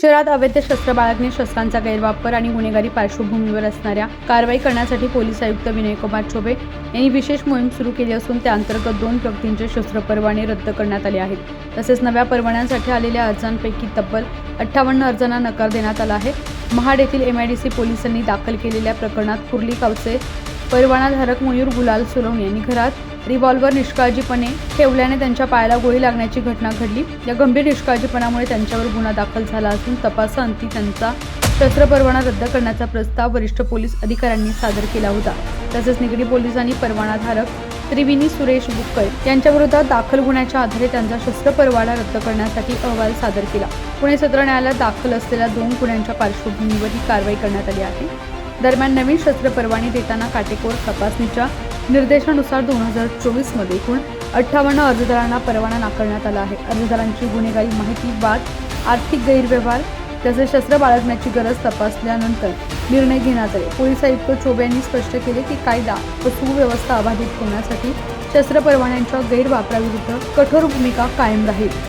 शहरात अवैध शस्त्र बाळगणे, शस्त्रांचा गैरवापर आणि गुन्हेगारी पार्श्वभूमीवर असणाऱ्या कारवाई करण्यासाठी पोलीस आयुक्त विनयकुमार चौबे यांनी विशेष मोहीम सुरू केली असून त्या अंतर्गत 2 व्यक्तींचे शस्त्र परवाने रद्द करण्यात आले आहेत. तसेच नव्या परवान्यांसाठी आलेल्या अर्जांपैकी तब्बल 58 अर्जांना नकार देण्यात आला आहे. महाड येथील MIDC पोलिसांनी दाखल केलेल्या प्रकरणात कुर्ली गावचे परवानाधारक मयूर गुलाल सोलवणे यांनी घरात रिव्हॉल्वर निष्काळजीपणे ठेवल्याने त्यांच्या पायाला गोळी लागण्याची घटना घडली. या गंभीर निष्काळजीपणामुळे त्यांच्यावर गुन्हा दाखल झाला असून तपासाअंती त्यांचा शस्त्र परवाना रद्द करण्याचा प्रस्ताव वरिष्ठ पोलीस अधिकाऱ्यांनी सादर केला होता. तसेच निगडी पोलिसांनी परवानाधारक त्रिवेणी सुरेश बुक्कळ यांच्या विरोधात दाखल गुन्ह्याच्या आधारे त्यांचा शस्त्र परवाना रद्द करण्यासाठी अहवाल सादर केला. पुणे सत्र न्यायालयात दाखल असलेल्या 2 गुन्ह्यांच्या पार्श्वभूमीवर ही कारवाई करण्यात आली आहे. दरम्यान नवीन शस्त्र परवाने देताना काटेकोर तपासणीच्या निर्देशानुसार 2024 मध्ये एकूण 58 अर्जदारांना परवाना नाकारण्यात आला आहे. अर्जदारांची गुन्हेगारी माहिती, वाद, आर्थिक गैरव्यवहार तसेच शस्त्र बाळगण्याची गरज तपासल्यानंतर निर्णय घेण्यात आले. पोलीस आयुक्त चौबे यांनी स्पष्ट केले की कायदा व सुव्यवस्था अबाधित ठेवण्यासाठी शस्त्र परवान्यांच्या गैरवापराविरुद्ध कठोर भूमिका कायम राहील.